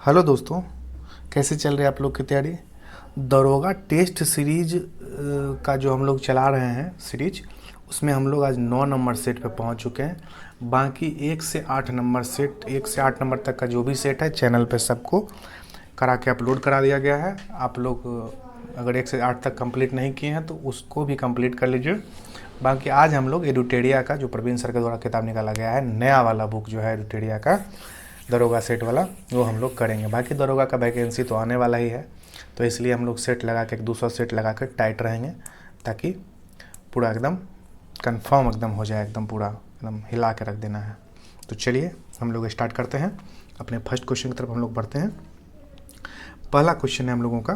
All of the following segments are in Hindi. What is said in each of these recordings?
हेलो दोस्तों, कैसे चल रही है आप लोग की तैयारी। दरोगा टेस्ट सीरीज का जो हम लोग चला रहे हैं सीरीज, उसमें हम लोग आज 9 नंबर सेट पे पहुंच चुके हैं। बाकी 1 से 8 नंबर सेट, 1 से 8 नंबर तक का जो भी सेट है चैनल पे सबको करा के अपलोड करा दिया गया है। आप लोग अगर 1 से 8 तक कंप्लीट नहीं किए हैं तो उसको भी कंप्लीट कर लीजिए। बाकी आज हम लोग एडुटेरिया का जो प्रवीण सर के द्वारा किताब निकाला गया है, नया वाला बुक जो है एडुटेरिया का दरोगा सेट वाला, वो हम लोग करेंगे। बाकी दरोगा का वैकेंसी तो आने वाला ही है, तो इसलिए हम लोग सेट लगा के, एक दूसरा सेट लगा कर टाइट रहेंगे ताकि पूरा एकदम कंफर्म एकदम हो जाए, एकदम पूरा एकदम हिला के रख देना है। तो चलिए हम लोग स्टार्ट करते हैं। अपने फर्स्ट क्वेश्चन की तरफ हम लोग बढ़ते हैं। पहला क्वेश्चन है हम लोगों का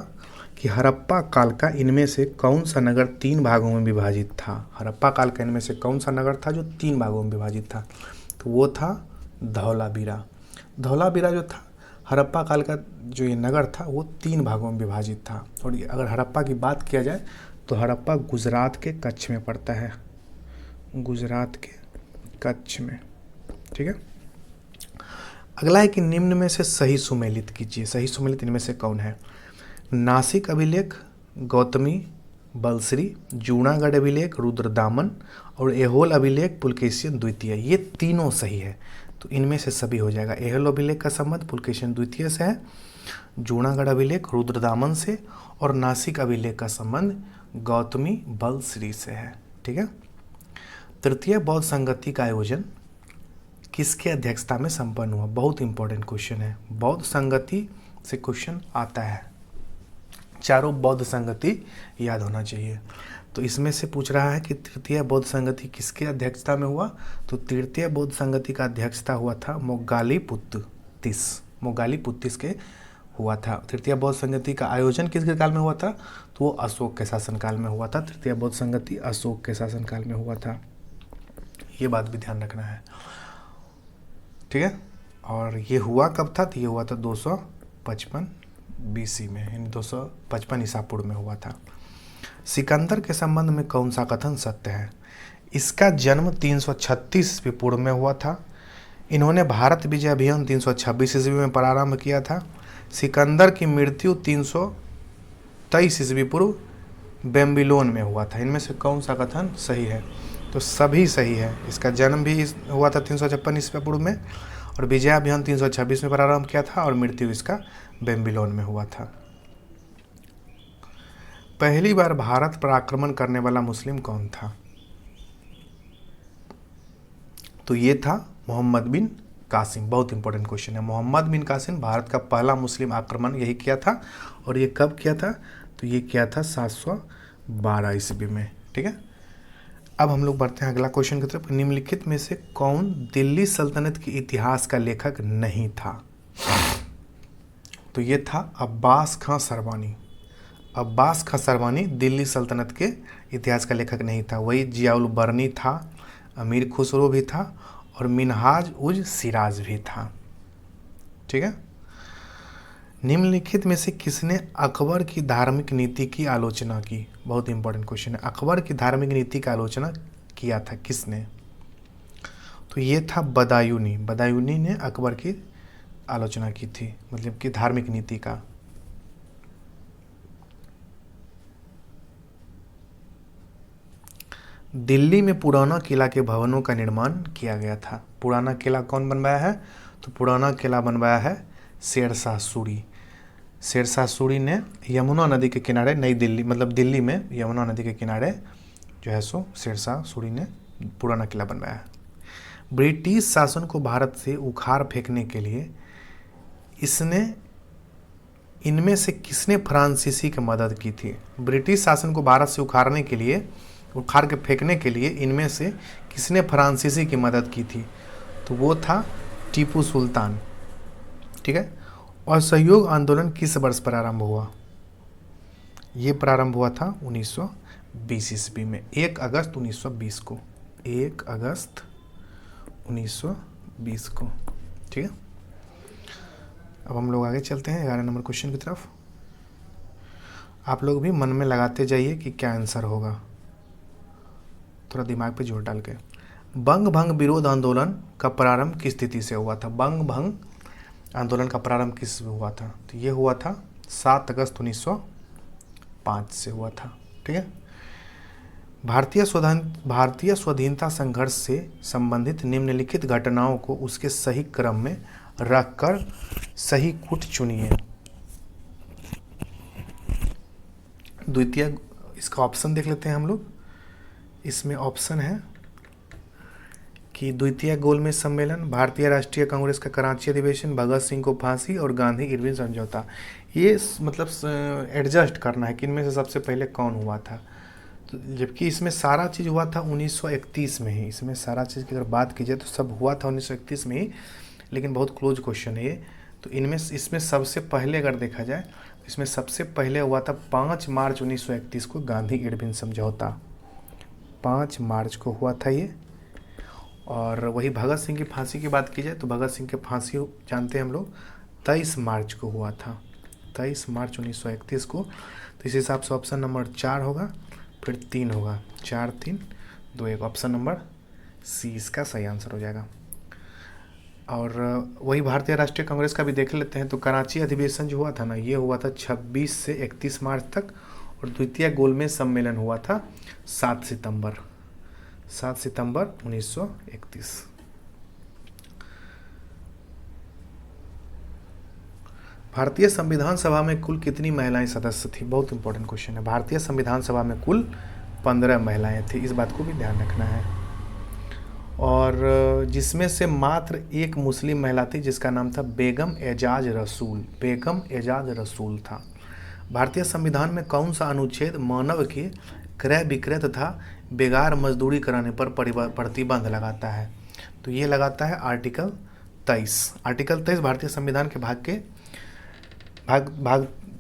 कि हड़प्पा काल का इनमें से कौन सा नगर 3 भागों में विभाजित था। हड़प्पा काल का इनमें से कौन सा नगर था जो 3 भागों में विभाजित था। तो वो था धौलावीरा। धौलावीरा जो था हड़प्पा काल का जो ये नगर था वो 3 भागों में विभाजित था। और अगर हड़प्पा की बात किया जाए तो हड़प्पा गुजरात के कच्छ में पड़ता है, गुजरात के कच्छ में। ठीक है। अगला है कि निम्न में से सही सुमेलित कीजिए। सही सुमेलित इनमें से कौन है। नासिक अभिलेख गौतमी बलश्री, जूनागढ़ अभिलेख रुद्रदामन और एहोल अभिलेख पुलकेशिन द्वितीय, ये तीनों सही है। तो इनमें से सभी हो जाएगा। एहोल अभिलेख का संबंध पुलकेशिन द्वितीय से है, जूनागढ़ अभिलेख रुद्रदामन से, और नासिक अभिलेख का संबंध गौतमी बलश्री से है। ठीक है। तृतीय बौद्ध संगति का आयोजन किसके अध्यक्षता में संपन्न हुआ। बहुत इंपॉर्टेंट क्वेश्चन है, बौद्ध संगति से क्वेश्चन आता है। चारों बौद्ध संगति याद होना चाहिए। तो इसमें से पूछ रहा है कि तृतीय बौद्ध संगति किसके अध्यक्षता में हुआ। तो तृतीय बौद्ध संगति का अध्यक्षता हुआ था मोग्गालीपुत्तिस, मोग्गालीपुत्तिस के हुआ था। तृतीय बौद्ध संगति का आयोजन किसके काल में हुआ था। तो वो अशोक के शासनकाल में हुआ था। तृतीय बौद्ध संगति अशोक के शासनकाल में हुआ था, ये बात भी ध्यान रखना है। ठीक है। और ये हुआ कब था। तो ये हुआ था 255 BC में, यानी 255 ईसा पूर्व में हुआ था। सिकंदर के संबंध में कौन सा कथन सत्य है। इसका जन्म 336 ईस्वी पूर्व में हुआ था। इन्होंने भारत विजय अभियान 326 ईस्वी में प्रारंभ किया था। सिकंदर की मृत्यु 323 ईस्वी पूर्व बेबीलोन में हुआ था। इनमें से कौन सा कथन सही है। तो सभी सही है। इसका जन्म भी हुआ था 356 ईस्वी पूर्व में, और विजय अभियान 326 में प्रारंभ किया था, और मृत्यु इसका बेबीलोन में हुआ था। पहली बार भारत पर आक्रमण करने वाला मुस्लिम कौन था। तो ये था मोहम्मद बिन कासिम। बहुत इंपॉर्टेंट क्वेश्चन है। मोहम्मद बिन कासिम भारत का पहला मुस्लिम आक्रमण यही किया था। और ये कब किया था। तो ये किया था 712 ईस्वी में। ठीक है। अब हम लोग बढ़ते हैं अगला क्वेश्चन की तरफ। निम्नलिखित में से कौन दिल्ली सल्तनत के इतिहास का लेखक नहीं था। तो ये था अब्बास खां सरवानी। अब्बास खां सरवानी दिल्ली सल्तनत के इतिहास का लेखक नहीं था। वही जियाउल बर्नी था, अमीर खुसरो भी था, और मिनहाज उज सिराज भी था। ठीक है। निम्नलिखित में से किसने अकबर की धार्मिक नीति की आलोचना की। बहुत इंपॉर्टेंट क्वेश्चन है। अकबर की धार्मिक नीति का आलोचना किया था किसने। तो ये था बदायूनी। बदायूनी ने अकबर की आलोचना की थी, मतलब कि धार्मिक नीति का। दिल्ली में पुराना किला के भवनों का निर्माण किया गया था। पुराना किला कौन बनवाया है। तो पुराना किला बनवाया है शेरशाह सूरी। शेरशाह सूरी ने यमुना नदी के किनारे, नई दिल्ली मतलब दिल्ली में यमुना नदी के किनारे जो है सो शेरशाह सूरी ने पुराना किला बनवाया है। ब्रिटिश शासन को भारत से उखाड़ फेंकने के लिए इनमें से किसने फ्रांसीसी की मदद की थी। ब्रिटिश शासन को भारत से उखाड़ के फेंकने के लिए इनमें से किसने फ्रांसीसी की मदद की थी। तो वो था टीपू सुल्तान। ठीक है। और असहयोग आंदोलन किस वर्ष प्रारंभ हुआ। ये प्रारंभ हुआ था 1920 ईस्वी में, 1 अगस्त 1920 को। 1 अगस्त 1920 को। ठीक है। अब हम लोग आगे चलते हैं 11 नंबर क्वेश्चन की तरफ। आप लोग भी मन में लगाते जाइए कि क्या आंसर होगा, थोड़ा दिमाग पे जोर डाल के। बंग भंग विरोध आंदोलन का प्रारंभ किस तिथि से हुआ था। बंग भंग आंदोलन का प्रारंभ किस में हुआ था? तो ये हुआ था 7 अगस्त 1905 से हुआ था। ठीक है। भारतीय स्वाधीनता संघर्ष से संबंधित निम्नलिखित घटनाओं को उसके सही क्रम में रखकर सही कूट चुनिए। द्वितीय, इसका ऑप्शन देख लेते हैं हम लोग। इसमें ऑप्शन है कि द्वितीय गोलमेज सम्मेलन, भारतीय राष्ट्रीय कांग्रेस का कराची अधिवेशन, भगत सिंह को फांसी और गांधी इरविन समझौता। ये मतलब एडजस्ट करना है कि इनमें से सबसे पहले कौन हुआ था। तो जबकि इसमें सारा चीज़ हुआ था 1931 में ही, इसमें सारा चीज़ की अगर बात की जाए तो सब हुआ था 1931 में ही, लेकिन बहुत क्लोज क्वेश्चन है ये। तो इसमें सबसे पहले अगर देखा जाए तो इसमें सबसे पहले हुआ था 5 मार्च 1931 को गांधी इरविन समझौता, 5 मार्च को हुआ था ये। और वही भगत सिंह की फांसी की बात की जाए तो भगत सिंह की फांसी जानते हैं हम लोग 23 मार्च को हुआ था, 23 मार्च 1931 को। तो इस हिसाब से ऑप्शन नंबर 4 होगा, फिर 3 होगा, 4 3 2 1, ऑप्शन नंबर सी इसका सही आंसर हो जाएगा। और वही भारतीय राष्ट्रीय कांग्रेस का भी देख लेते हैं। तो कराची अधिवेशन जो हुआ था ना, ये हुआ था 26 से 31 मार्च तक, और द्वितीय गोलमेज सम्मेलन हुआ था 7 सितंबर 1931। भारतीय संविधान सभा में कुल कितनी महिलाएं सदस्य थी? बहुत इंपॉर्टेंट क्वेश्चन है। भारतीय संविधान सभा में कुल 15 महिलाएं थी, इस बात को भी ध्यान रखना है। और जिसमें से मात्र एक मुस्लिम महिला थी जिसका नाम था बेगम एजाज रसूल, बेगम एजाज रसूल था। भारतीय संविधान में कौन सा अनुच्छेद मानव के क्रय विक्रय तथा बेगार मजदूरी कराने पर प्रतिबंध लगाता है? तो ये लगाता है आर्टिकल 23। आर्टिकल 23 भारतीय संविधान के भाग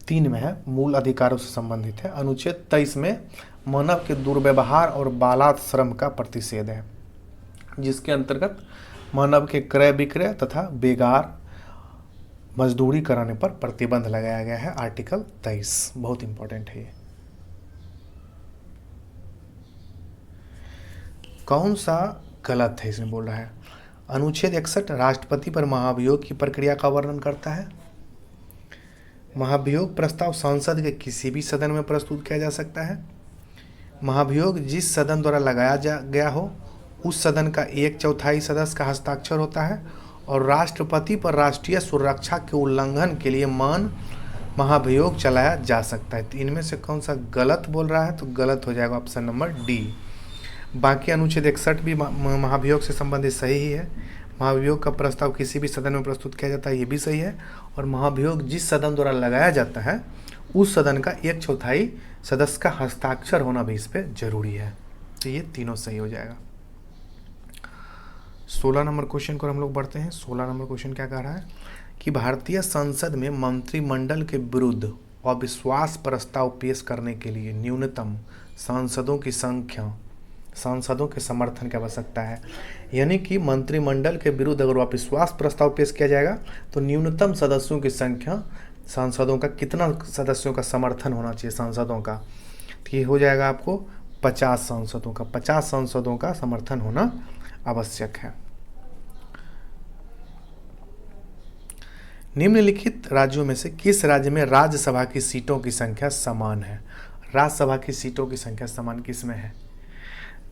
3 में है, मूल अधिकारों से संबंधित है। अनुच्छेद 23 में मानव के दुर्व्यवहार और बालात श्रम का प्रतिषेध है, जिसके अंतर्गत मानव के क्रय विक्रय तथा बेगार मजदूरी कराने पर प्रतिबंध लगाया गया है। आर्टिकल 23 बहुत इंपॉर्टेंट है ये। कौन सा गलत है इसमें बोल रहा है? अनुच्छेद 61 राष्ट्रपति पर महाभियोग की प्रक्रिया का वर्णन करता है। महाभियोग प्रस्ताव संसद के किसी भी सदन में प्रस्तुत किया जा सकता है। महाभियोग जिस सदन द्वारा लगाया गया हो उस सदन का 1/4 सदस्य का हस्ताक्षर होता है, और राष्ट्रपति पर राष्ट्रीय सुरक्षा के उल्लंघन के लिए महाभियोग चलाया जा सकता है। तो इनमें से कौन सा गलत बोल रहा है? तो गलत हो जाएगा ऑप्शन नंबर डी। बाकी अनुच्छेद 61 भी महाभियोग से संबंधित सही ही है। महाभियोग का प्रस्ताव किसी भी सदन में प्रस्तुत किया जाता है, ये भी सही है। और महाभियोग जिस सदन द्वारा लगाया जाता है उस सदन का 1/4 सदस्य का हस्ताक्षर होना भी इस पर जरूरी है। तो ये तीनों सही हो जाएगा। 16 नंबर क्वेश्चन को हम लोग बढ़ते हैं। 16 नंबर क्वेश्चन क्या कह रहा है कि भारतीय संसद में मंत्रिमंडल के विरुद्ध अविश्वास प्रस्ताव पेश करने के लिए न्यूनतम सांसदों की संख्या, सांसदों के समर्थन की आवश्यकता है। यानी कि मंत्रिमंडल के विरुद्ध अगर अविश्वास प्रस्ताव पेश किया जाएगा तो न्यूनतम सदस्यों की संख्या, सांसदों का कितना सदस्यों का समर्थन होना चाहिए सांसदों का? तो ये हो जाएगा आपको 50 सांसदों का, 50 सांसदों का समर्थन होना आवश्यक है। निम्नलिखित राज्यों में से किस राज्य में राज्यसभा की सीटों की संख्या समान है? राज्यसभा की सीटों की संख्या समान किसमें है?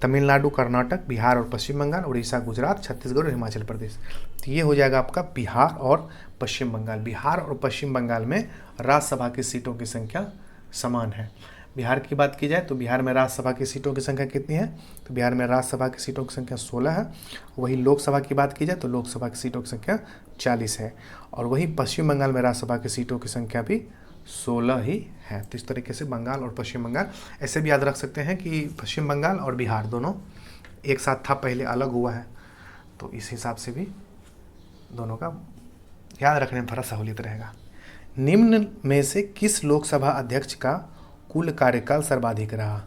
तमिलनाडु, कर्नाटक, बिहार और पश्चिम बंगाल, उड़ीसा, गुजरात, छत्तीसगढ़ और हिमाचल प्रदेश। तो ये हो जाएगा आपका बिहार और पश्चिम बंगाल। बिहार और पश्चिम बंगाल में राज्यसभा की सीटों की संख्या समान है। बिहार की बात की जाए तो बिहार में राज्यसभा की सीटों की संख्या कितनी है? तो बिहार में राज्यसभा की सीटों की संख्या 16 है। वही लोकसभा की बात की जाए तो लोकसभा की सीटों की संख्या 40 है। और वही पश्चिम बंगाल में राज्यसभा की सीटों की संख्या भी 16 ही है। तो इस तरीके से बंगाल और पश्चिम बंगाल, ऐसे भी याद रख सकते हैं कि पश्चिम बंगाल और बिहार दोनों एक साथ था, पहले अलग हुआ है। तो इस हिसाब से भी दोनों का याद रखने में थोड़ा सहूलियत रहेगा। निम्न में से किस लोकसभा अध्यक्ष का कुल कार्यकाल सर्वाधिक रहा?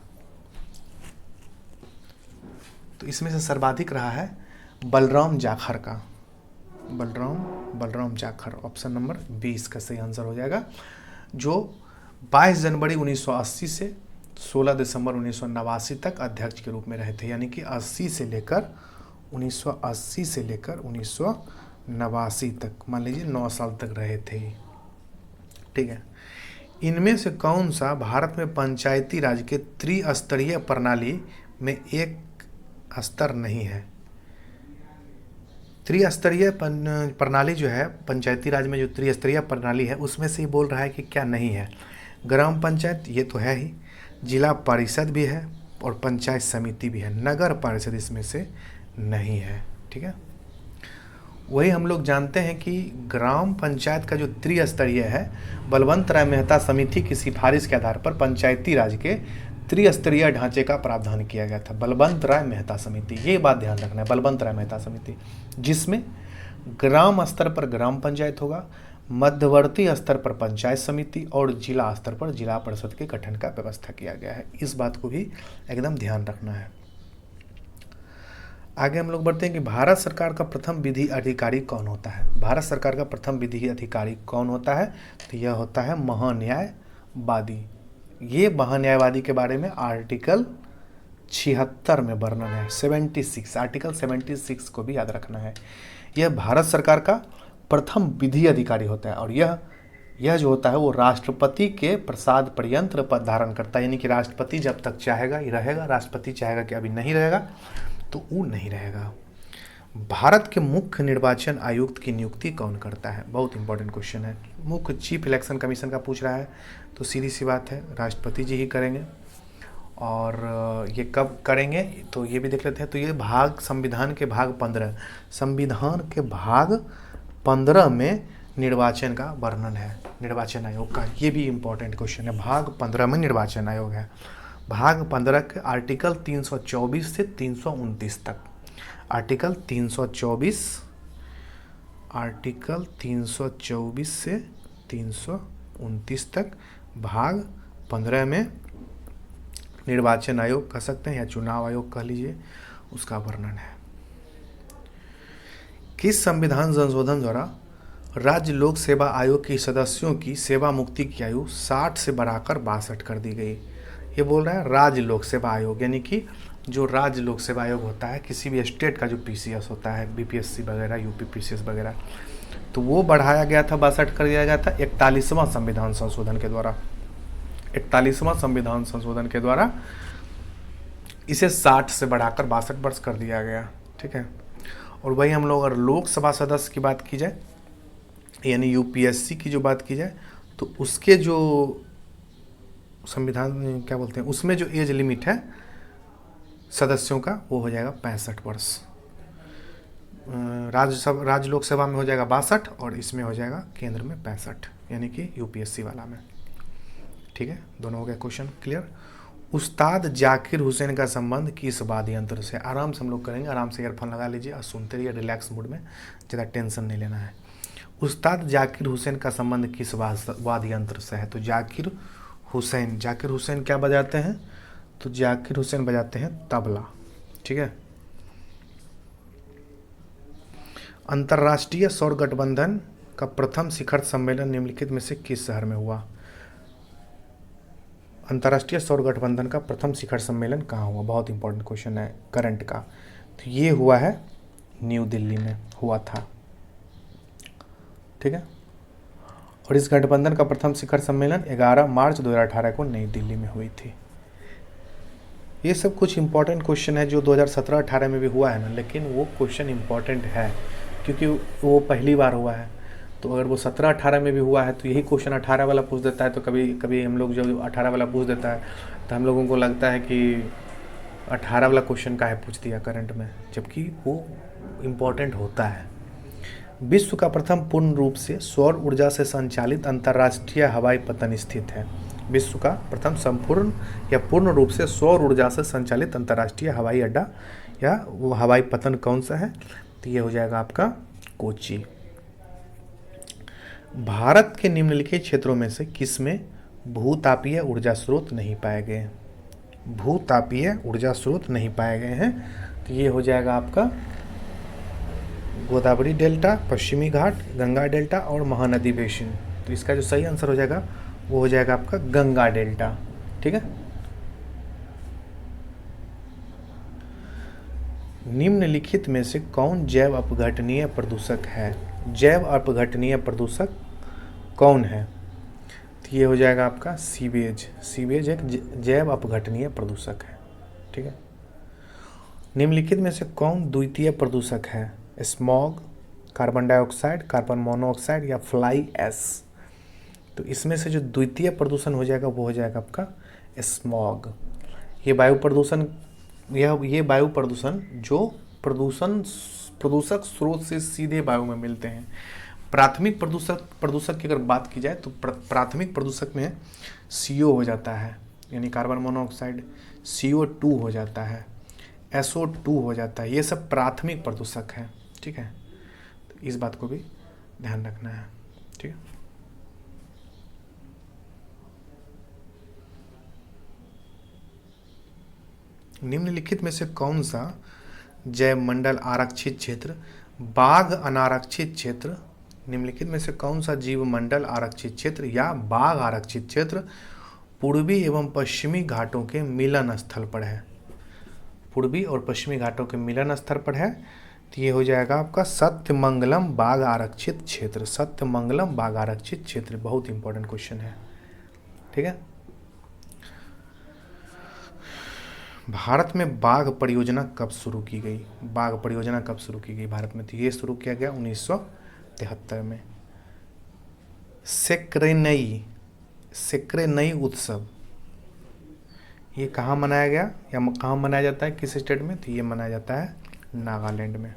तो इसमें से सर्वाधिक रहा है बलराम जाखड़ का, बलराम जाखड़। ऑप्शन नंबर 20 का सही आंसर हो जाएगा, जो 22 जनवरी 1980 से 16 दिसंबर 1989 तक अध्यक्ष के रूप में रहे थे। यानी कि 1980 से लेकर 1989 89 तक, मान लीजिए 9 साल तक रहे थे, ठीक है। इनमें से कौन सा भारत में पंचायती राज के त्रिस्तरीय प्रणाली में एक स्तर नहीं है? त्रिस्तरीय प्रणाली जो है, पंचायती राज में जो त्रिस्तरीय प्रणाली है उसमें से ही बोल रहा है कि क्या नहीं है। ग्राम पंचायत ये तो है ही, जिला परिषद भी है और पंचायत समिति भी है, नगर परिषद इसमें से नहीं है, ठीक है। वही हम लोग जानते हैं कि ग्राम पंचायत का जो त्रिस्तरीय है, बलवंत राय मेहता समिति की सिफारिश के आधार पर पंचायती राज के त्रिस्तरीय ढांचे का प्रावधान किया गया था। बलवंत राय मेहता समिति, ये बात ध्यान रखना है, बलवंत राय मेहता समिति, जिसमें ग्राम स्तर पर ग्राम पंचायत होगा, मध्यवर्ती स्तर पर पंचायत समिति और जिला स्तर पर जिला परिषद के गठन का व्यवस्था किया गया है। इस बात को भी एकदम ध्यान रखना है। आगे हम लोग बढ़ते हैं कि भारत सरकार का प्रथम विधि अधिकारी कौन होता है? भारत सरकार का प्रथम विधि अधिकारी कौन होता है? तो यह होता है महान्यायवादी। ये महान्यायवादी के बारे में आर्टिकल 76 में वर्णन है, 76, आर्टिकल 76 को भी याद रखना है। यह भारत सरकार का प्रथम विधि अधिकारी होता है और यह जो होता है वो राष्ट्रपति के प्रसाद पर्यंत पद धारण करता है, यानी कि राष्ट्रपति जब तक चाहेगा ही रहेगा, राष्ट्रपति चाहेगा कि अभी नहीं रहेगा तो वो नहीं रहेगा। भारत के मुख्य निर्वाचन आयुक्त की नियुक्ति कौन करता है? बहुत इंपॉर्टेंट क्वेश्चन है। मुख्य चीफ इलेक्शन कमीशन का पूछ रहा है तो सीधी सी बात है, राष्ट्रपति जी ही करेंगे। और ये कब करेंगे तो ये भी देख लेते हैं। तो ये भाग संविधान के भाग 15, संविधान के भाग 15 में निर्वाचन का वर्णन है, निर्वाचन आयोग का। ये भी इम्पोर्टेंट क्वेश्चन है, भाग 15 में निर्वाचन आयोग है। भाग 15 के आर्टिकल 324 से 329 तक, आर्टिकल 324 से 329 तक भाग 15 में निर्वाचन आयोग कह सकते हैं या चुनाव आयोग कह लीजिए, उसका वर्णन है। किस संविधान संशोधन द्वारा राज्य लोक सेवा आयोग के सदस्यों की सेवा मुक्ति की आयु 60 से बढ़ाकर 62 कर दी गई? ये बोल रहा है राज्य लोक सेवा आयोग, यानी कि जो राज्य लोक सेवा आयोग होता है किसी भी स्टेट का, जो पीसीएस होता है, बीपीएससी वगैरह, यूपी पीसीएस वगैरह, तो वो बढ़ाया गया था, 62 कर दिया गया था 41वां संविधान संशोधन के द्वारा। 41वां संविधान संशोधन के द्वारा इसे 60 से बढ़ाकर 62 वर्ष कर दिया गया, ठीक है। और वही हम लोग अगर लोकसभा सदस्य की बात की जाए, यानी यूपीएससी की जो बात की जाए, तो उसके जो संविधान क्या बोलते हैं, उसमें जो एज लिमिट है सदस्यों का वो हो जाएगा 65 वर्ष। राज्य लोकसभा में हो जाएगा 62 और इसमें हो जाएगा केंद्र में 65, यानी कि यूपीएससी वाला में, ठीक है। दोनों हो गए क्वेश्चन क्लियर। उस्ताद जाकिर हुसैन का संबंध किस वाद्य यंत्र से? आराम से हम लोग करेंगे, आराम से ईयरफोन लगा लीजिए और सुनते रहिए रिलैक्स मूड में, ज़्यादा टेंशन नहीं लेना है। उस्ताद जाकिर हुसैन का संबंध किस वाद्य यंत्र से है? तो जाकिर हुसैन क्या बजाते हैं? तो जाकिर हुसैन बजाते हैं तबला, ठीक है। अंतर्राष्ट्रीय सौर गठबंधन का प्रथम शिखर सम्मेलन निम्नलिखित में से किस शहर में हुआ? अंतर्राष्ट्रीय सौर गठबंधन का प्रथम शिखर सम्मेलन कहाँ हुआ? बहुत इंपॉर्टेंट क्वेश्चन है करंट का। तो ये हुआ है न्यू दिल्ली में हुआ था, ठीक है। और इस गठबंधन का प्रथम शिखर सम्मेलन 11 मार्च 2018 को नई दिल्ली में हुई थी। ये सब कुछ इंपॉर्टेंट क्वेश्चन है जो 2017-18 में भी हुआ है ना, लेकिन वो क्वेश्चन इंपॉर्टेंट है क्योंकि वो पहली बार हुआ है। तो अगर वो 17-18 में भी हुआ है तो यही क्वेश्चन 18 वाला पूछ देता है। तो कभी कभी हम लोग जब 18 वाला पूछ देता है तो हम लोगों को लगता है कि 18 वाला क्वेश्चन काहे पूछ दिया करंट में, जबकि वो इम्पॉर्टेंट होता है। विश्व का प्रथम पूर्ण रूप से सौर ऊर्जा से संचालित अंतर्राष्ट्रीय हवाई पत्तन स्थित है? विश्व का प्रथम संपूर्ण या पूर्ण रूप से सौर ऊर्जा से संचालित अंतर्राष्ट्रीय हवाई अड्डा या वो हवाई पत्तन कौन सा है? तो ये हो जाएगा आपका कोच्चि। भारत के निम्नलिखित क्षेत्रों में से किसमें भूतापीय ऊर्जा स्रोत नहीं पाए गए? भूतापीय ऊर्जा स्रोत नहीं पाए गए हैं, तो ये हो जाएगा आपका गोदावरी डेल्टा, पश्चिमी घाट, गंगा डेल्टा और महानदी बेसिन। तो इसका जो सही आंसर हो जाएगा वो हो जाएगा आपका गंगा डेल्टा, ठीक है। निम्नलिखित में से कौन जैव अपघटनीय प्रदूषक है? जैव अपघटनीय प्रदूषक कौन है? तो ये हो जाएगा आपका सीवेज। सीवेज एक जैव अपघटनीय प्रदूषक है। ठीक है। निम्नलिखित में से कौन द्वितीय प्रदूषक है? Smog, carbon dioxide, carbon monoxide या फ्लाई ऐश। तो इसमें से जो द्वितीय प्रदूषण हो जाएगा वो हो जाएगा आपका स्मॉग। ये वायु प्रदूषण, ये वायु प्रदूषण जो प्रदूषक स्रोत से सीधे वायु में मिलते हैं। प्राथमिक प्रदूषक की अगर बात की जाए तो प्राथमिक प्रदूषक में CO हो जाता है, यानी कार्बन मोनोऑक्साइड, CO2 हो जाता है, SO2 हो जाता है। ये सब प्राथमिक प्रदूषक है। ठीक है, तो इस बात को भी ध्यान रखना है। ठीक है। निम्नलिखित में से कौन सा जैव मंडल आरक्षित क्षेत्र, बाघ अनारक्षित क्षेत्र, निम्नलिखित में से कौन सा जीव मंडल आरक्षित क्षेत्र या बाघ आरक्षित क्षेत्र पूर्वी एवं पश्चिमी घाटों के मिलन स्थल पर है? पूर्वी और पश्चिमी घाटों के मिलन स्थल पर है, तो ये हो जाएगा आपका सत्यमंगलम बाघ आरक्षित क्षेत्र। सत्यमंगलम बाघ आरक्षित क्षेत्र बहुत इंपॉर्टेंट क्वेश्चन है। ठीक है। भारत में बाघ परियोजना कब शुरू की गई? बाघ परियोजना कब शुरू की गई भारत में? तो ये शुरू किया गया 1973 में। सेक्रेनई उत्सव ये कहाँ मनाया गया या कहाँ मनाया जाता है, किस स्टेट में? तो ये मनाया जाता है नागालैंड में।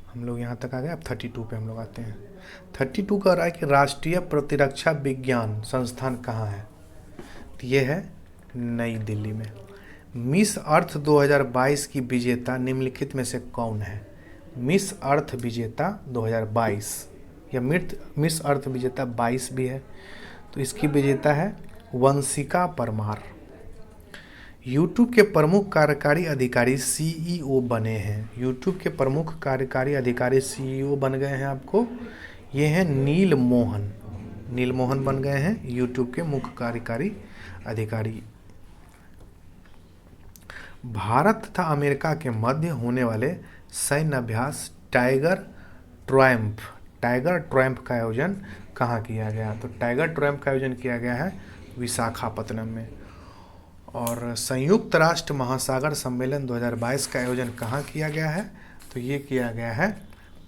हम लोग यहाँ तक आ गए। अब 32 पे हम लोग आते हैं। 32 का रहा है कि राष्ट्रीय प्रतिरक्षा विज्ञान संस्थान कहाँ है? तो ये है नई दिल्ली में। मिस अर्थ 2022 की विजेता निम्नलिखित में से कौन है? मिस अर्थ विजेता 2022 या मिस अर्थ विजेता 22 भी है, तो इसकी विजेता है वंशिका परमार। यूट्यूब के प्रमुख कार्यकारी अधिकारी CEO बने हैं। यूट्यूब के प्रमुख कार्यकारी अधिकारी CEO बन गए हैं आपको, ये हैं नील मोहन बन गए हैं यूट्यूब के मुख्य कार्यकारी अधिकारी। भारत तथा अमेरिका के मध्य होने वाले सैन्य अभ्यास टाइगर ट्रायम्फ का आयोजन कहाँ किया गया? तो टाइगर ट्रायम्फ का आयोजन किया गया है विशाखापत्तनम में। और संयुक्त राष्ट्र महासागर सम्मेलन 2022 का आयोजन कहाँ किया गया है? तो ये किया गया है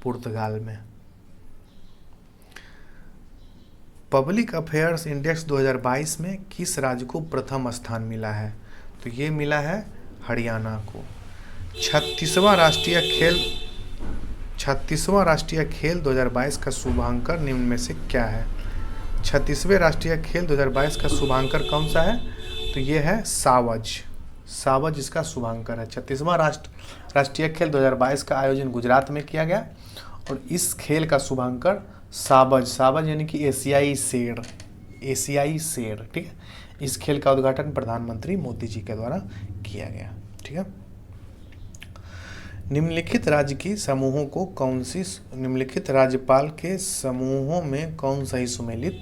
पुर्तगाल में। पब्लिक अफेयर्स इंडेक्स 2022 में किस राज्य को प्रथम स्थान मिला है? तो ये मिला है हरियाणा को। 36वां राष्ट्रीय खेल 2022 का शुभांकर निम्न में से क्या है? 36वें राष्ट्रीय खेल 2022 का शुभांकर कौन सा है? तो ये है सावज इसका शुभांकर है। 36वां राष्ट्रीय खेल 2022 का आयोजन गुजरात में किया गया और इस खेल का शुभांकर सावज यानी कि एशियाई शेर। ठीक है। इस खेल का उद्घाटन प्रधानमंत्री मोदी जी के द्वारा किया गया। ठीक है। निम्नलिखित राज्यपाल के समूहों में कौन सही सुमेलित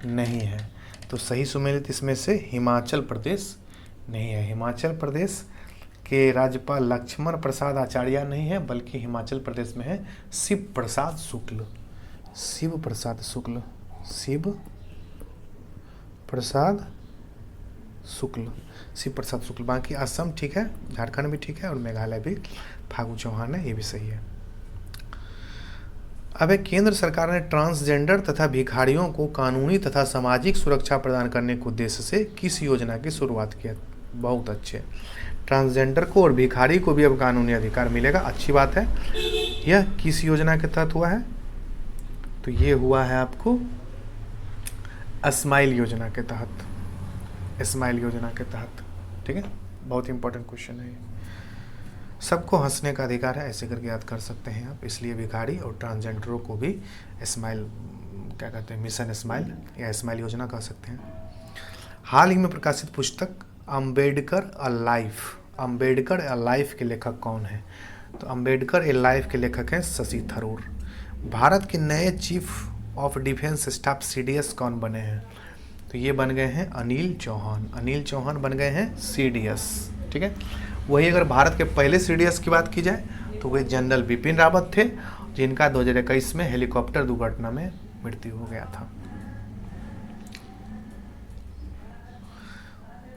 नहीं है? तो सही सुमेलित इसमें से हिमाचल प्रदेश नहीं है। हिमाचल प्रदेश के राज्यपाल लक्ष्मण प्रसाद आचार्य नहीं है, बल्कि हिमाचल प्रदेश में है शिव प्रसाद शुक्ल। बाकी असम ठीक है, झारखंड भी ठीक है और मेघालय भी फागू चौहान है, ये भी सही है। अब केंद्र सरकार ने ट्रांसजेंडर तथा भिखारियों को कानूनी तथा सामाजिक सुरक्षा प्रदान करने के उद्देश्य से किस योजना की शुरुआत की? बहुत अच्छे। ट्रांसजेंडर को और भिखारी को भी अब कानूनी अधिकार मिलेगा, अच्छी बात है। यह किस योजना के तहत हुआ है? तो ये हुआ है आपको स्माइल योजना के तहत। ठीक है, बहुत इंपॉर्टेंट क्वेश्चन है ये। सबको हंसने का अधिकार है, ऐसे करके याद कर सकते हैं आप। इसलिए भिखारी और ट्रांसजेंडरों को भी स्माइल क्या कहते हैं, मिशन स्माइल या स्माइल योजना कह सकते हैं। हाल ही में प्रकाशित पुस्तक अम्बेडकर अ लाइफ के लेखक कौन है? तो अम्बेडकर ए लाइफ के लेखक हैं शशि थरूर। भारत के नए chief of defence staff CDS कौन बने हैं? तो ये बन गए हैं अनिल चौहान बन गए हैं CDS। ठीक है। वही अगर भारत के पहले सीडीएस की बात की जाए तो वे जनरल बिपिन रावत थे, जिनका 2021 में हेलीकॉप्टर दुर्घटना में मृत्यु हो गया था।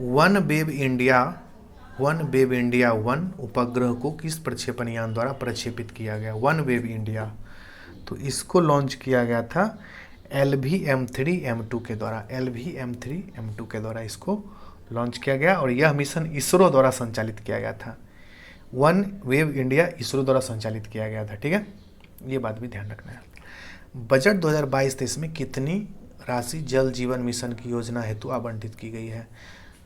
वन वेब इंडिया 1 उपग्रह को किस प्रक्षेपण यान द्वारा प्रक्षेपित किया गया? वन वेब इंडिया, तो इसको लॉन्च किया गया था LVM-3M2 के द्वारा। LVM-3M2 के द्वारा इसको लॉन्च किया गया और यह मिशन इसरो द्वारा संचालित किया गया था। वन वेव इंडिया इसरो द्वारा संचालित किया गया था, ठीक है, ये बात भी ध्यान रखना है। बजट 2022-23 में कितनी राशि जल जीवन मिशन की योजना हेतु आवंटित की गई है?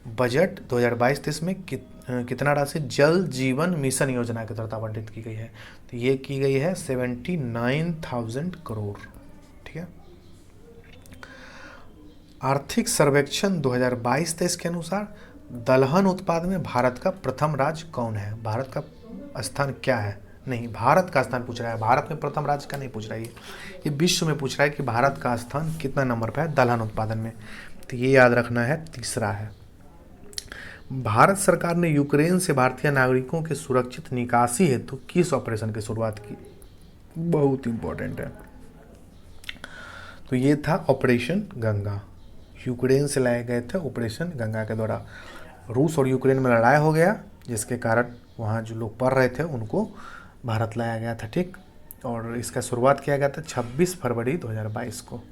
बजट 2022-23 में कितना राशि जल जीवन मिशन योजना के तहत आवंटित की गई है? तो ये की गई है 79,000 करोड़, ठीक है। आर्थिक सर्वेक्षण 2022-23 के अनुसार दलहन उत्पादन में भारत का प्रथम राज्य कौन है? भारत का स्थान क्या है? नहीं, भारत का स्थान पूछ रहा है, भारत में प्रथम राज्य का नहीं पूछ रहा है, ये विश्व में पूछ रहा है कि भारत का स्थान कितना नंबर पर है दलहन उत्पादन में। तो ये याद रखना है, तीसरा है। भारत सरकार ने यूक्रेन से भारतीय नागरिकों के सुरक्षित निकासी हेतु किस ऑपरेशन की शुरुआत की? बहुत इंपॉर्टेंट है। तो ये था ऑपरेशन गंगा, यूक्रेन से लाए गए थे ऑपरेशन गंगा के द्वारा। रूस और यूक्रेन में लड़ाई हो गया, जिसके कारण वहाँ जो लोग पढ़ रहे थे उनको भारत लाया गया था, ठीक। और इसका शुरुआत किया गया था 26 फरवरी 2022 को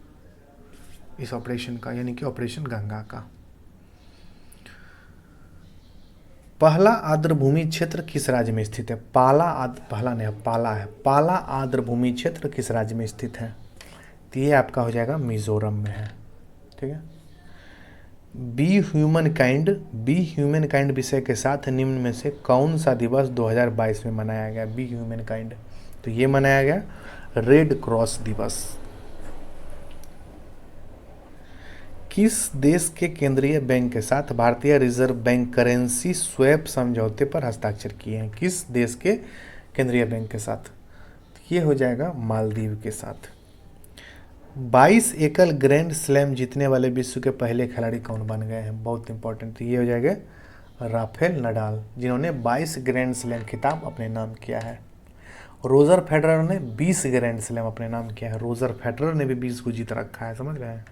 इस ऑपरेशन का, यानी कि ऑपरेशन गंगा का। पहला आर्द्रभूमि क्षेत्र किस राज्य में स्थित है? पाला आर्द्रभूमि क्षेत्र किस राज्य में स्थित है? तो ये आपका हो जाएगा मिजोरम में है, ठीक है। बी ह्यूमन काइंड विषय के साथ निम्न में से कौन सा दिवस 2022 में मनाया गया? बी ह्यूमन काइंड, तो ये मनाया गया रेड क्रॉस दिवस। किस देश के केंद्रीय बैंक के साथ भारतीय रिजर्व बैंक करेंसी स्वैप समझौते पर हस्ताक्षर किए हैं? किस देश के केंद्रीय बैंक के साथ? ये हो जाएगा मालदीव के साथ। 22 एकल ग्रैंड स्लैम जीतने वाले विश्व के पहले खिलाड़ी कौन बन गए हैं? बहुत इंपॉर्टेंट, ये हो जाएगा राफेल नडाल, जिन्होंने 22 ग्रैंड स्लैम खिताब अपने नाम किया है। रोजर फेडरर ने 20 ग्रैंड स्लैम अपने नाम किया है। रोजर फेडरर ने भी 20 को जीत रखा है, समझ रहे हैं।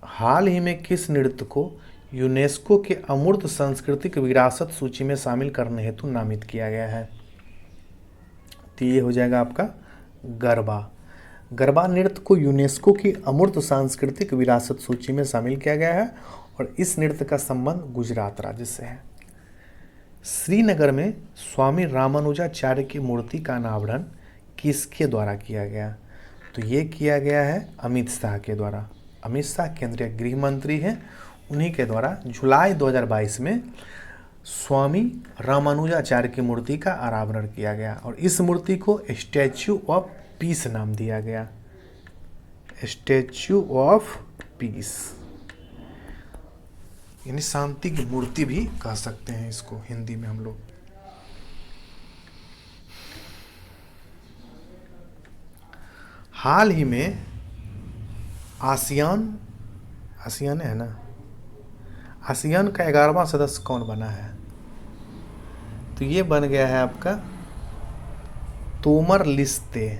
हाल ही में किस नृत्य को यूनेस्को के अमूर्त सांस्कृतिक विरासत सूची में शामिल करने हेतु नामित किया गया है? तो ये हो जाएगा आपका गरबा नृत्य को यूनेस्को की अमूर्त सांस्कृतिक विरासत सूची में शामिल किया गया है और इस नृत्य का संबंध गुजरात राज्य से है। श्रीनगर में स्वामी रामानुजाचार्य की मूर्ति का अनावरण किसके द्वारा किया गया? तो ये किया गया है अमित शाह के द्वारा। अमित शाह केंद्रीय गृह मंत्री हैं, उन्हीं के द्वारा जुलाई 2022 में स्वामी रामानुजाचार्य की मूर्ति का अनावरण किया गया और इस मूर्ति को स्टैच्यू ऑफ पीस नाम दिया गया। स्टैच्यू ऑफ पीस, यानी शांति की मूर्ति भी कह सकते हैं इसको हिंदी में हम लोग। हाल ही में आसियान है ना, आसियान का 11वां सदस्य कौन बना है? तो ये बन गया है आपका तोमर लिस्ते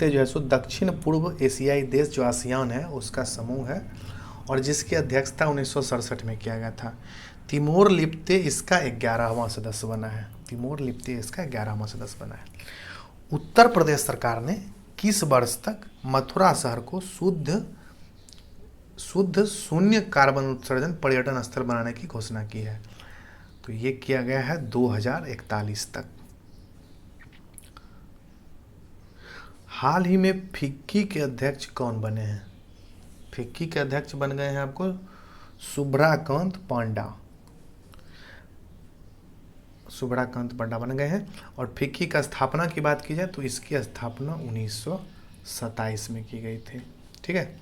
जो है सो दक्षिण पूर्व एशियाई देश जो आसियान है उसका समूह है और जिसकी अध्यक्षता 1967 में किया गया था। तिमोर लिप्ते इसका 11वां सदस्य बना है। उत्तर प्रदेश सरकार ने किस वर्ष तक मथुरा शहर को शुद्ध शून्य कार्बन उत्सर्जन पर्यटन स्थल बनाने की घोषणा की है? तो ये किया गया है 2041 तक। हाल ही में फिक्की के अध्यक्ष कौन बने हैं? फिक्की के अध्यक्ष बन गए हैं आपको शुभ्राकांत पांडा बन गए हैं। और फिक्की का स्थापना की बात की जाए तो इसकी स्थापना 1927 में की गई थी, ठीक है।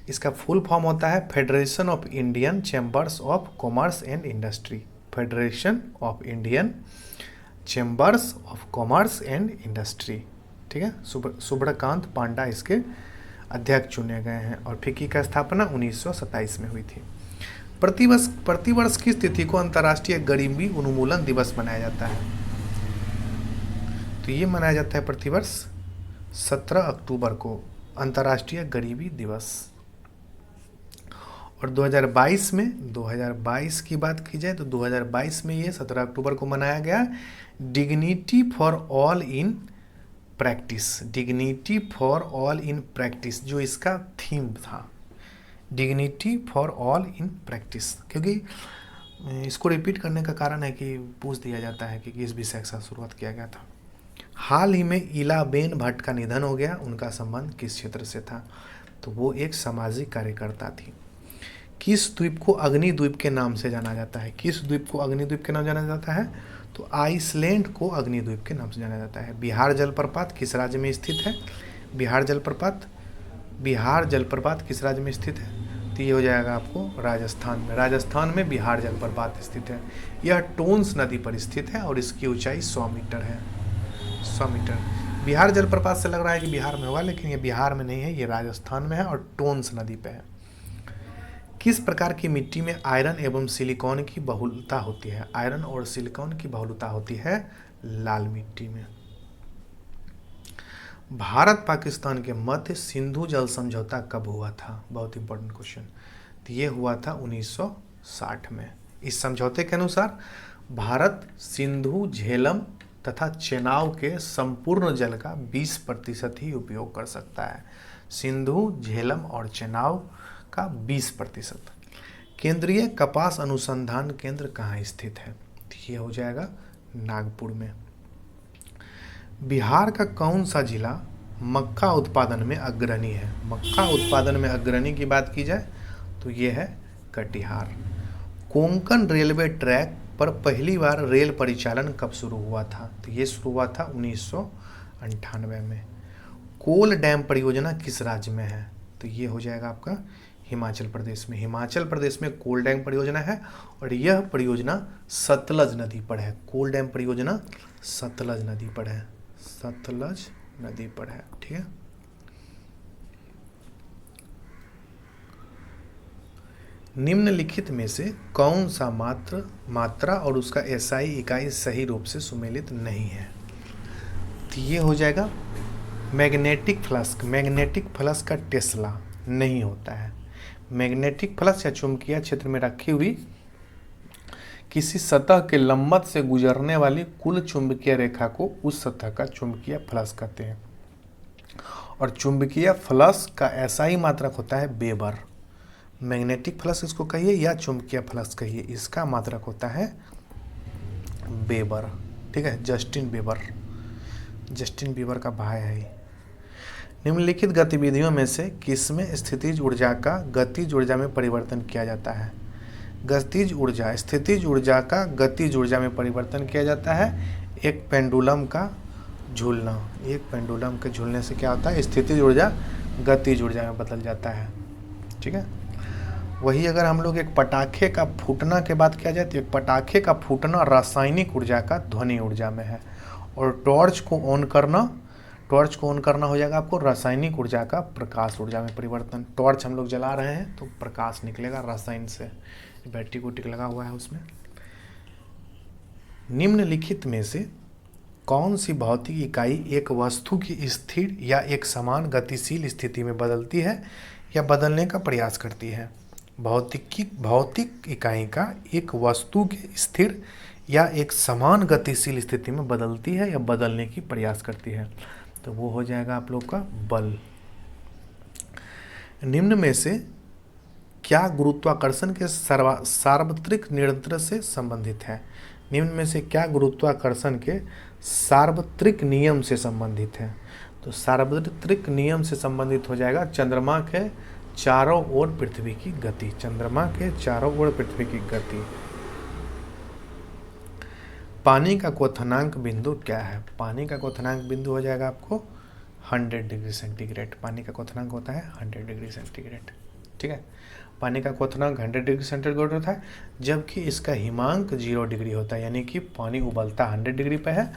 इसका फुल फॉर्म होता है federation of Indian chambers of commerce and industry. Federation of Indian chambers of commerce and industry, ठीक है। शुभ्रकांत पांडा इसके अध्यक्ष चुने गए हैं और फिक्की का स्थापना 1927 में हुई थी। प्रतिवर्ष किस तिथि को अंतर्राष्ट्रीय गरीबी उन्मूलन दिवस मनाया जाता है? तो ये मनाया जाता है प्रतिवर्ष 17 अक्टूबर को अंतर्राष्ट्रीय गरीबी दिवस। और 2022 की बात की जाए तो 2022 में ये 17 अक्टूबर को मनाया गया dignity for all in practice. Dignity for all in practice जो इसका थीम था, dignity for all in practice. क्योंकि इसको रिपीट करने का कारण है कि पूछ दिया जाता है कि किस विषय के साथ शुरुआत किया गया था। हाल ही में इलाबेन भट्ट का निधन हो गया, उनका संबंध किस क्षेत्र से था? तो वो एक सामाजिक कार्यकर्ता थी। किस द्वीप को अग्निद्वीप के नाम से जाना जाता है? किस द्वीप को अग्निद्वीप के नाम जाना जाता है? तो आइसलैंड को अग्निद्वीप के नाम से जाना जाता है। बिहार जलप्रपात किस राज्य में स्थित है? बिहार जलप्रपात किस राज्य में स्थित है? तो ये हो जाएगा आपको राजस्थान में। राजस्थान में बिहार जलप्रपात स्थित है। यह टोंस नदी पर स्थित है और इसकी ऊंचाई 100 मीटर है। 100 मीटर। बिहार जलप्रपात से लग रहा है कि बिहार में होगा, लेकिन ये बिहार में नहीं है, ये राजस्थान में है और टोंस नदी पे है। किस प्रकार की मिट्टी में आयरन एवं सिलिकॉन की बहुलता होती है? आयरन और सिलिकॉन की बहुलता होती है लाल मिट्टी में। भारत पाकिस्तान के मध्य सिंधु जल समझौता कब हुआ था? बहुत इंपॉर्टेंट क्वेश्चन। तो ये हुआ था 1960 में। इस समझौते के अनुसार भारत सिंधु, झेलम तथा चेनाब के संपूर्ण जल का 20% ही उपयोग कर सकता है। सिंधु, झेलम और चेनाब का 20%। केंद्रीय कपास अनुसंधान केंद्र कहाँ स्थित है? तो ये हो जाएगा नागपुर में। बिहार का कौन सा जिला मक्का उत्पादन में अग्रणी है? मक्का उत्पादन में अग्रणी की बात की जाए तो ये है कटिहार। कोंकण रेलवे ट्रैक पर पहली बार रेल परिचालन कब शुरू हुआ था? तो ये शुरू हुआ था 1998 में। कोल डैम परियोजना किस राज्य में है? तो ये हो जाएगा आपका हिमाचल प्रदेश में। हिमाचल प्रदेश में कोल डैम परियोजना है और यह परियोजना सतलज नदी पर है। कोल डैम परियोजना सतलज नदी पर है। सतलज नदी पर है, ठीक है। निम्नलिखित में से कौन सा मात्रा और उसका एसआई इकाई सही रूप से सुमेलित नहीं है? तो ये हो जाएगा मैग्नेटिक फ्लक्स। मैग्नेटिक फ्लक्स का टेस्ला नहीं होता है। मैग्नेटिक फ्लक्स या चुंबकीय क्षेत्र में रखी हुई किसी सतह के लंबवत से गुजरने वाली कुल चुंबकीय रेखा को उस सतह का चुंबकीय फ्लक्स कहते हैं। और चुंबकीय फ्लक्स का एसआई मात्रक होता है वेबर। मैग्नेटिक फ्लक्स इसको कहिए या चुंबकीय फ्लक्स कहिए, इसका मात्रक होता है वेबर, ठीक है। जस्टिन बीबर का भाई है। निम्नलिखित गतिविधियों में से किसमें स्थितिज ऊर्जा का गतिज ऊर्जा में परिवर्तन किया जाता है? स्थितिज ऊर्जा का गतिज ऊर्जा में परिवर्तन किया जाता है। एक पेंडुलम का झूलना। एक पेंडुलम के झूलने से क्या होता है? स्थितिज ऊर्जा गतिज ऊर्जा में बदल जाता है, ठीक है। वही अगर हम लोग एक पटाखे का फूटना के बात किया जाए तो एक पटाखे का फूटना रासायनिक ऊर्जा का ध्वनि ऊर्जा में है। और टॉर्च को ऑन करना हो जाएगा आपको रासायनिक ऊर्जा का प्रकाश ऊर्जा में परिवर्तन। टॉर्च हम लोग जला रहे हैं तो प्रकाश निकलेगा रासायन से। बैटरी को टिक लगा हुआ है उसमें। निम्नलिखित में से कौन सी भौतिक इकाई एक वस्तु की स्थिर या एक समान गतिशील स्थिति में बदलती है या बदलने का प्रयास करती है? भौतिक इकाई का एक वस्तु के स्थिर या एक समान गतिशील स्थिति में बदलती है या बदलने की प्रयास करती है, तो वो हो जाएगा आप लोग का बल। निम्न में से क्या गुरुत्वाकर्षण के सार्वत्रिक नियंत्रण से संबंधित है? निम्न में से क्या गुरुत्वाकर्षण के सार्वत्रिक नियम से संबंधित है? तो सार्वत्रिक नियम से संबंधित हो जाएगा चंद्रमा के चारों ओर पृथ्वी की गति। चंद्रमा के चारों ओर पृथ्वी की गति। पानी का क्वथनांक बिंदु क्या है? पानी का क्वथनांक बिंदु हो जाएगा आपको 100 डिग्री सेंटीग्रेड। पानी का क्वथनांक होता है 100 डिग्री सेंटीग्रेड, ठीक है। पानी का क्वथनांक 100 डिग्री सेंटीग्रेड होता है, जबकि इसका हिमांक 0 डिग्री होता है, यानी कि पानी उबलता 100 डिग्री पर है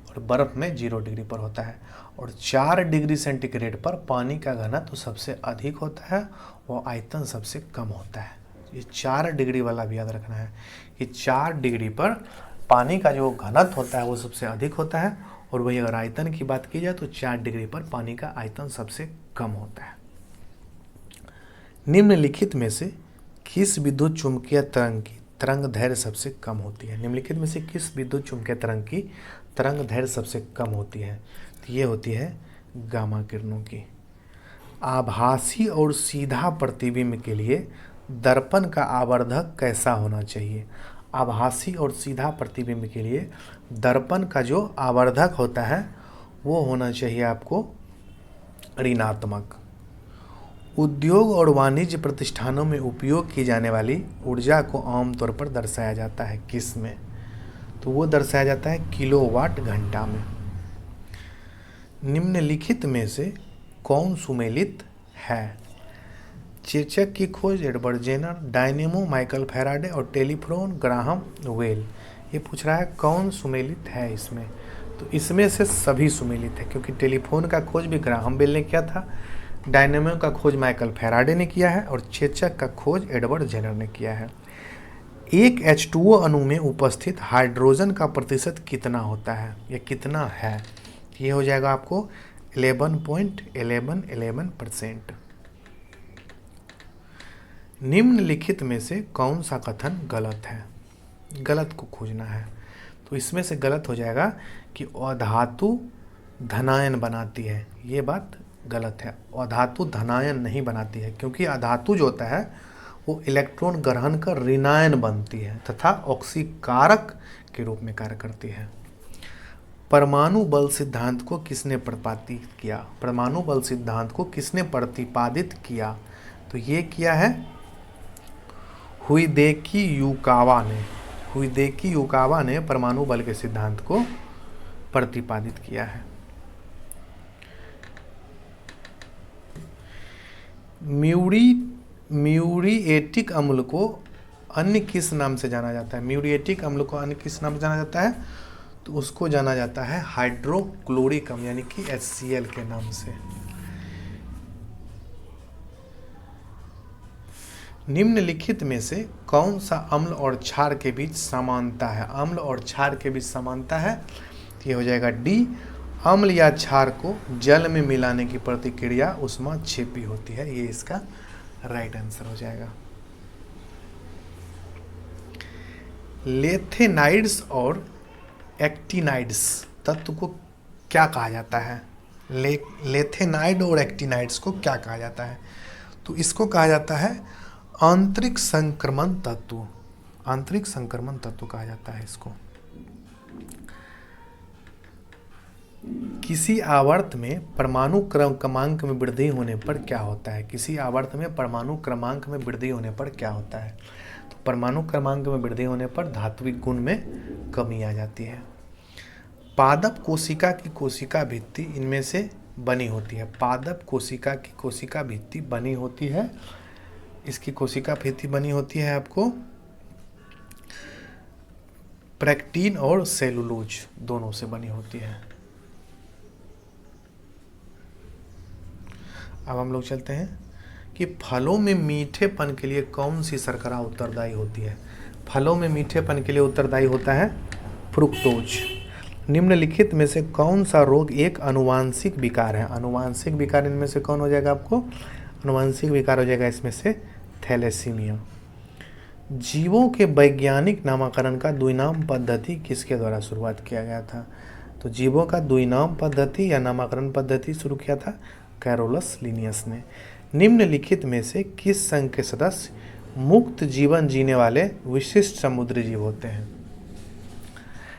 और बर्फ़ में 0 डिग्री पर होता है। और 4 डिग्री सेंटीग्रेड पर पानी का घनत्व सबसे अधिक होता है, वो आयतन सबसे कम होता है। ये 4 डिग्री वाला भी याद रखना है कि 4 डिग्री पर पानी का जो घनत्व होता है वो सबसे अधिक होता है, और वही अगर आयतन की बात की जाए तो 4 डिग्री पर पानी का आयतन सबसे कम होता है। निम्नलिखित में से किस विद्युत चुंबकीय तरंग की तरंग दैर्घ्य सबसे कम होती है? निम्नलिखित में से किस विद्युत चुंबकीय तरंग की तरंग दैर्घ्य सबसे कम होती है? तो ये होती है गामा किरणों की। आभासी और सीधा प्रतिबिंब के लिए दर्पण का आवर्धक कैसा होना चाहिए? आभासी और सीधा प्रतिबिंब के लिए दर्पण का जो आवर्धक होता है वो होना चाहिए आपको ऋणात्मक। उद्योग और वाणिज्य प्रतिष्ठानों में उपयोग की जाने वाली ऊर्जा को आमतौर पर दर्शाया जाता है किस में? तो वो दर्शाया जाता है किलोवाट घंटा में। निम्नलिखित में से कौन सुमेलित है? चिरचक की खोज Edward Jenner, dynamo Michael Faraday और टेलीफोन ग्राहम वेल। ये पूछ रहा है कौन सुमेलित है इसमें? तो इसमें से सभी सुमेलित है, क्योंकि टेलीफोन का खोज भी ग्राहम बेल ने किया था, डायनेमो का खोज माइकल फैराडे ने किया है, और चिरचक का खोज एडवर्ड जेनर ने किया है। एक H2O अणु में उपस्थित हाइड्रोजन का प्रतिशत कितना होता है? ये कितना है? ये हो जाएगा आपको 11.1111%। निम्नलिखित में से कौन सा कथन गलत है? गलत को खोजना है। तो इसमें से गलत हो जाएगा कि अधातु धनायन बनाती है। ये बात गलत है। अधातु धनायन नहीं बनाती है, क्योंकि अधातु जो होता है वो इलेक्ट्रॉन ग्रहण कर ऋणायन बनती है तथा ऑक्सीकारक के रूप में कार्य करती है। परमाणु बल सिद्धांत को किसने प्रतिपादित किया? परमाणु बल सिद्धांत को किसने प्रतिपादित किया? तो ये किया है हुइदेकी युकावा ने। हुइदेकी युकावा ने परमाणु बल के सिद्धांत को प्रतिपादित किया है। म्यूरिएटिक अम्ल को अन्य किस नाम से जाना जाता है? म्यूरिएटिक अम्ल को अन्य किस नाम से जाना जाता है? तो उसको जाना जाता है हाइड्रोक्लोरिक अम्ल, यानी कि HCl के नाम से। निम्नलिखित में से कौन सा अम्ल और क्षार के बीच समानता है? अम्ल और क्षार के बीच समानता है, ये हो जाएगा D। अम्ल या क्षार को जल में मिलाने की प्रतिक्रिया ऊष्माक्षेपी होती है। ये इसका राइट आंसर हो जाएगा। लेथेनाइड्स और एक्टिनाइड्स तत्व को क्या कहा जाता है? लेथेनाइड और एक्टिनाइड्स को क्या कहा जाता है? तो इसको कहा जाता है आंतरिक संक्रमण तत्व। आंतरिक संक्रमण तत्व कहा जाता है इसको। किसी आवर्त में परमाणु क्रमांक में वृद्धि होने पर क्या होता है? किसी आवर्त में परमाणु क्रमांक में वृद्धि होने पर क्या होता है? तो परमाणु क्रमांक में वृद्धि होने पर धात्विक गुण में कमी आ जाती है। पादप कोशिका की कोशिका भित्ति इनमें से बनी होती है। पादप कोशिका की कोशिका भित्ति बनी होती है, इसकी कोशिका भित्ति बनी होती है आपको प्रेक्टिन और सेलुलोज दोनों से बनी होती है। अब हम लोग चलते हैं कि फलों में मीठेपन के लिए कौन सी शर्करा उत्तरदायी होती है? फलों में मीठेपन के लिए उत्तरदायी होता है फ्रुक्टोज। निम्नलिखित में से कौन सा रोग एक आनुवांशिक विकार है? आनुवांशिक विकार इनमें से कौन हो जाएगा आपको? आनुवांशिक विकार हो जाएगा इसमें से थैलेसीमिया। जीवों के वैज्ञानिक नामकरण का द्विनाम पद्धति किसके द्वारा शुरुआत किया गया था? तो जीवों का द्विनाम पद्धति या नामकरण पद्धति शुरू किया था कैरोलस लिनियस ने। निम्नलिखित में से किस संघ के सदस्य मुक्त जीवन जीने वाले विशिष्ट समुद्री जीव होते हैं?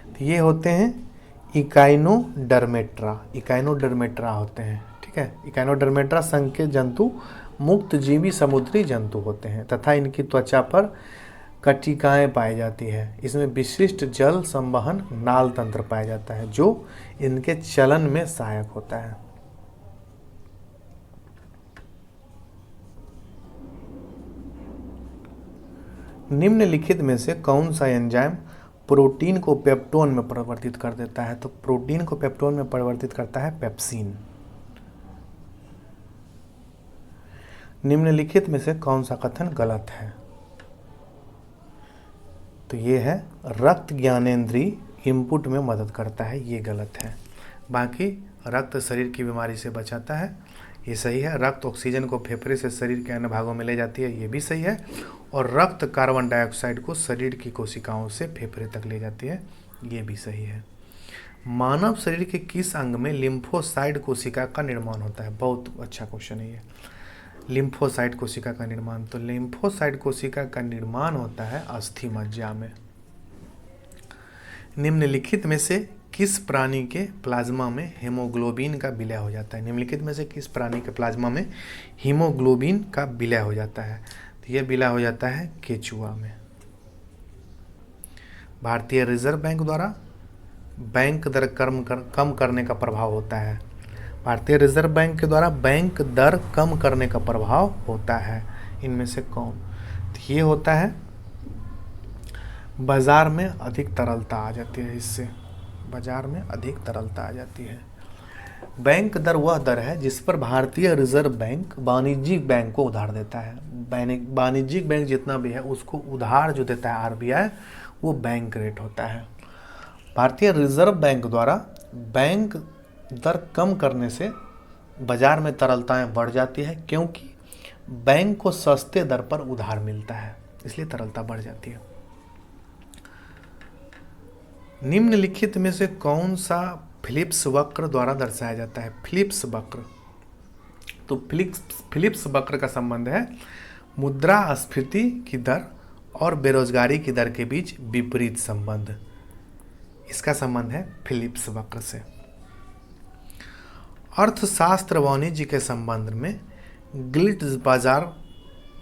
तो ये होते हैं इकाइनोडर्मेट्रा। इकाइनोडर्मेट्रा होते हैं, ठीक है। इकाइनोडर्मेट्रा संघ के जंतु मुक्त जीवी समुद्री जंतु होते हैं तथा इनकी त्वचा पर कटिकाएं पाई जाती है। इसमें विशिष्ट जल संवहन नाल तंत्र पाया जाता है जो इनके चलन में सहायक होता है। निम्नलिखित में से कौन सा एंजाइम प्रोटीन को पेप्टोन में परिवर्तित कर देता है? तो प्रोटीन को पेप्टोन में परिवर्तित करता है पेप्सिन। निम्नलिखित में से कौन सा कथन गलत है? तो ये है रक्त ज्ञानेंद्रिय इनपुट में मदद करता है, ये गलत है। बाकी रक्त शरीर की बीमारी से बचाता है, ये सही है। रक्त ऑक्सीजन को फेफड़े से शरीर के अन्य भागों में ले जाती है, ये भी सही है। और रक्त कार्बन डाइऑक्साइड को शरीर की कोशिकाओं से फेफड़े तक ले जाती है, ये भी सही है। मानव शरीर के किस अंग में लिम्फोसाइट कोशिका का निर्माण होता है? बहुत अच्छा क्वेश्चन है ये। लिम्फोसाइट कोशिका का निर्माण, तो लिम्फोसाइट कोशिका का निर्माण होता है अस्थि मज्जा में। निम्नलिखित में से किस प्राणी के प्लाज्मा में हीमोग्लोबिन का विलय हो जाता है? निम्नलिखित में से किस प्राणी के प्लाज्मा में हीमोग्लोबिन का विलय हो जाता है? तो यह विलय हो जाता है केचुआ में। भारतीय रिजर्व बैंक द्वारा बैंक दर कम करने का प्रभाव होता है। भारतीय रिजर्व बैंक के द्वारा बैंक दर कम करने का प्रभाव होता है, इनमें से कौन? तो ये होता है बाजार में अधिक तरलता आ जाती है, इससे बाजार में अधिक तरलता आ जाती है। बैंक दर वह दर है जिस पर भारतीय रिजर्व बैंक वाणिज्यिक बैंक को उधार देता है। वाणिज्यिक बैंक जितना भी है उसको उधार जो देता है आरबीआई, वो बैंक रेट होता है। भारतीय रिजर्व बैंक द्वारा बैंक दर कम करने से बाजार में तरलताएं बढ़ जाती है, क्योंकि बैंक को सस्ते दर पर उधार मिलता है, इसलिए तरलता बढ़ जाती है। निम्नलिखित में से कौन सा फिलिप्स वक्र द्वारा दर्शाया जाता है? फिलिप्स वक्र, तो फिलिप्स वक्र का संबंध है मुद्रास्फीति की दर और बेरोजगारी की दर के बीच विपरीत संबंध, इसका संबंध है फिलिप्स वक्र से। अर्थशास्त्र वाणिज्य के संबंध में गिल्ड्स बाजार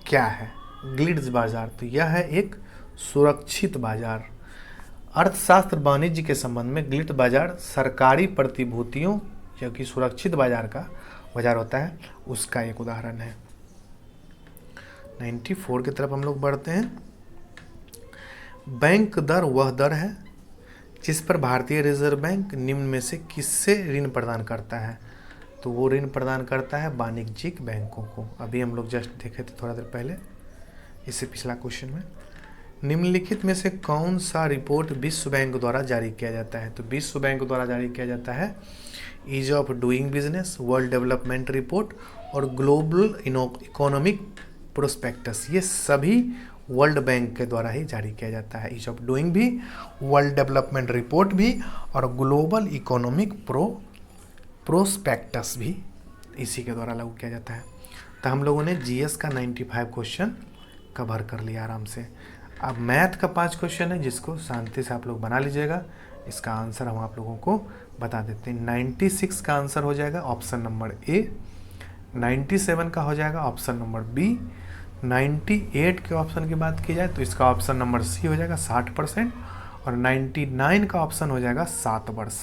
क्या है? गिल्ड्स बाजार, तो यह है एक सुरक्षित बाजार। अर्थशास्त्र वाणिज्य के संबंध में गिल्ड बाजार सरकारी प्रतिभूतियों जो कि सुरक्षित बाजार का बाजार होता है, उसका एक उदाहरण है। 94 की तरफ हम लोग बढ़ते हैं। बैंक दर वह दर है जिस पर भारतीय रिजर्व बैंक निम्न में से किससे ऋण प्रदान करता है? तो वो ऋण प्रदान करता है वाणिज्यिक बैंकों को। अभी हम लोग जस्ट देखे थे थोड़ा देर पहले, इससे पिछला क्वेश्चन में। निम्नलिखित में से कौन सा रिपोर्ट विश्व बैंक द्वारा जारी किया जाता है? तो विश्व बैंक द्वारा जारी किया जाता है ease of doing business, world development report और ग्लोबल इकोनॉमिक प्रोस्पेक्टस। ये सभी वर्ल्ड बैंक के द्वारा ही जारी किया जाता है। ईज ऑफ डूइंग भी, वर्ल्ड डेवलपमेंट रिपोर्ट भी और ग्लोबल इकोनॉमिक प्रोस्पेक्टस भी इसी के द्वारा लागू किया जाता है। तो हम लोगों ने जीएस का 95 क्वेश्चन कवर कर लिया आराम से। अब मैथ का 5 क्वेश्चन है जिसको शांति से आप लोग बना लीजिएगा। इसका आंसर हम आप लोगों को बता देते हैं। 96 का आंसर हो जाएगा ऑप्शन नंबर ए, 97 का हो जाएगा ऑप्शन नंबर बी, 98 के ऑप्शन की बात की जाए तो इसका ऑप्शन नंबर सी हो जाएगा 60%, और 99 का ऑप्शन हो जाएगा 7 वर्ष,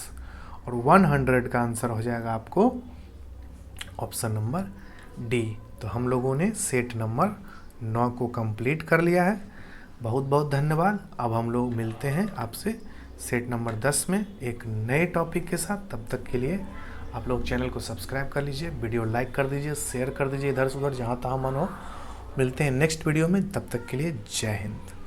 और 100 का आंसर हो जाएगा आपको ऑप्शन नंबर डी। तो हम लोगों ने सेट नंबर 9 को कंप्लीट कर लिया है। बहुत बहुत धन्यवाद। अब हम लोग मिलते हैं आपसे सेट नंबर 10 में एक नए टॉपिक के साथ। तब तक के लिए आप लोग चैनल को सब्सक्राइब कर लीजिए, वीडियो लाइक कर दीजिए, शेयर कर दीजिए इधर से उधर जहाँ तहाँ मन हो। मिलते हैं नेक्स्ट वीडियो में, तब तक के लिए जय हिंद।